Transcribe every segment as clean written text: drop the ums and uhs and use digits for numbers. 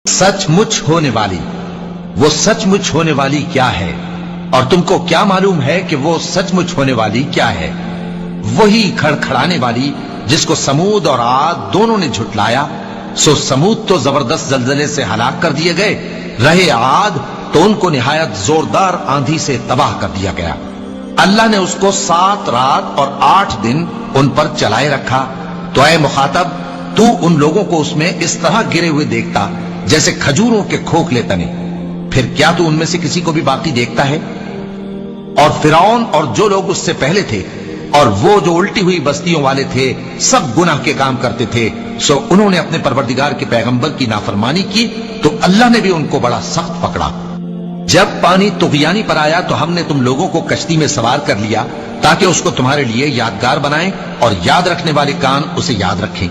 सचमुच होने वाली, वो सचमुच होने वाली क्या है, और तुमको क्या मालूम है कि वो सचमुच होने वाली क्या है? वही खड़खड़ाने वाली जिसको समूद और आद दोनों ने झुटलाया। सो समूद तो जबरदस्त जलजले से हलाक कर दिए गए, रहे आद तो उनको निहायत जोरदार आंधी से तबाह कर दिया गया। अल्लाह ने उसको 7 रात और 8 दिन उन पर चलाए रखा। तो ऐ मुखातब, तू उन लोगों को उसमें इस तरह गिरे हुए देखता जैसे खजूरों के खोखले तने, फिर क्या तू उनमें से किसी को भी बाकी देखता है? और फिरौन और जो लोग उससे पहले थे और वो जो उल्टी हुई बस्तियों वाले थे, सब गुनाह के काम करते थे। सो उन्होंने अपने परवरदिगार के पैगंबर की नाफरमानी की तो अल्लाह ने भी उनको बड़ा सख्त पकड़ा। जब पानी तुगयानी पर आया तो हमने तुम लोगों को कश्ती में सवार कर लिया ताकि उसको तुम्हारे लिए यादगार बनाएं और याद रखने वाले कान उसे याद रखें।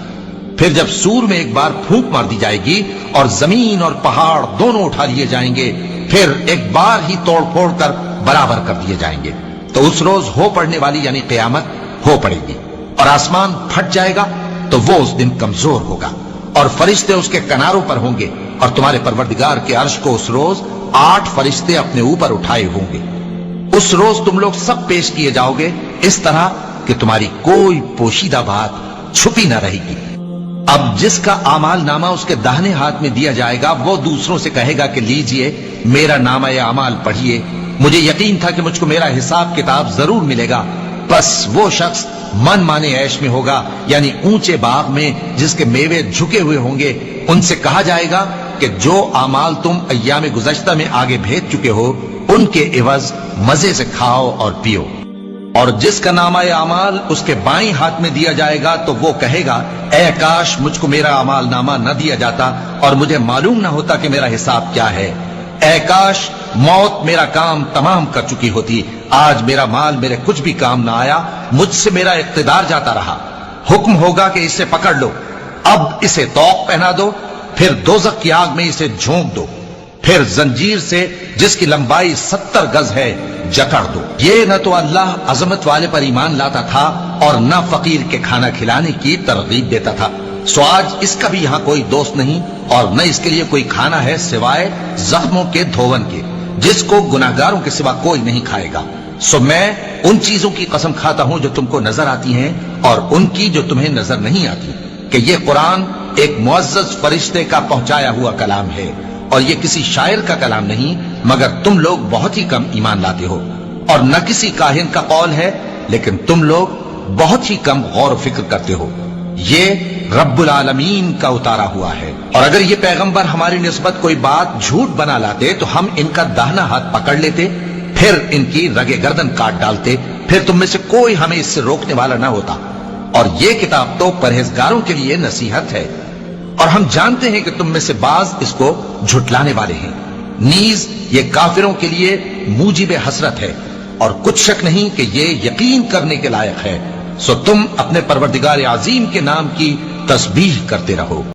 फिर जब सूर में एक बार फूंक मार दी जाएगी और जमीन और पहाड़ दोनों उठा लिए जाएंगे, फिर एक बार ही तोड़ फोड़ कर बराबर कर दिए जाएंगे, तो उस रोज हो पड़ने वाली यानी क़यामत हो पड़ेगी और आसमान फट जाएगा तो वो उस दिन कमजोर होगा और फरिश्ते उसके किनारों पर होंगे और तुम्हारे परवरदिगार के अर्श को उस रोज 8 फरिश्ते अपने ऊपर उठाए होंगे। उस रोज तुम लोग सब पेश किए जाओगे इस तरह कि तुम्हारी कोई पोशीदा बात छुपी न रहेगी। अब जिसका आमाल नामा उसके दाहिने हाथ में दिया जाएगा, वो दूसरों से कहेगा कि लीजिए मेरा नामा या अमाल पढ़िए, मुझे यकीन था कि मुझको मेरा हिसाब किताब जरूर मिलेगा। बस वो शख्स मन माने ऐश में होगा, यानी ऊंचे बाग में जिसके मेवे झुके हुए होंगे। उनसे कहा जाएगा कि जो आमाल तुम अय्याम गुज़श्ता में आगे भेज चुके हो, उनके इवज मजे से खाओ और पियो। और जिसका नामा या अमाल उसके बाईं हाथ में दिया जाएगा तो वो कहेगा, ऐ काश मुझको मेरा अमाल नामा न दिया जाता और मुझे मालूम न होता कि मेरा हिसाब क्या है। ऐ काश मौत मेरा काम तमाम कर चुकी होती, आज मेरा माल मेरे कुछ भी काम ना आया, मुझसे मेरा इख्तिदार जाता रहा। हुक्म होगा कि इसे पकड़ लो, अब इसे तौक पहना दो, फिर दोज़ख की आग में इसे झोंक दो, फिर जंजीर से जिसकी लंबाई 70 गज है जकड़ दो। ये न तो अल्लाह अजमत वाले पर ईमान लाता था और न फकीर के खाना खिलाने की तरगीब देता था। सो आज इसका भी यहां कोई दोस्त नहीं और न इसके लिए कोई खाना है सिवाय जख्मों के धोवन के, जिसको गुनाहगारों के सिवा कोई नहीं खाएगा। सो मैं उन चीजों की कसम खाता हूं जो तुमको नजर आती हैं और उनकी जो तुम्हें नजर नहीं आती, कि ये कुरान एक मुअज़्ज़ज़ फरिश्ते का पहुंचाया हुआ कलाम है और ये किसी शायर का कलाम नहीं, मगर तुम लोग बहुत ही कम ईमान लाते हो। और न किसी काहिन का कौल है, लेकिन तुम लोग बहुत ही कम गौर फिक्र करते हो। ये रब्बुल आलमीन का उतारा हुआ है। और अगर ये पैगंबर हमारी निस्बत कोई बात झूठ बना लाते तो हम इनका दाहिना हाथ पकड़ लेते, फिर इनकी रगे गर्दन काट डालते, फिर तुम में से कोई हमें इससे रोकने वाला ना होता। और ये किताब तो परहेजगारों के लिए नसीहत है, और हम जानते हैं कि तुम में से बाज इसको झुटलाने वाले हैं। नीज ये काफिरों के लिए मूजिब हसरत है और कुछ शक नहीं कि ये यकीन करने के लायक है। सो तुम अपने परवरदिगार आजीम के नाम की तस्बीह करते रहो।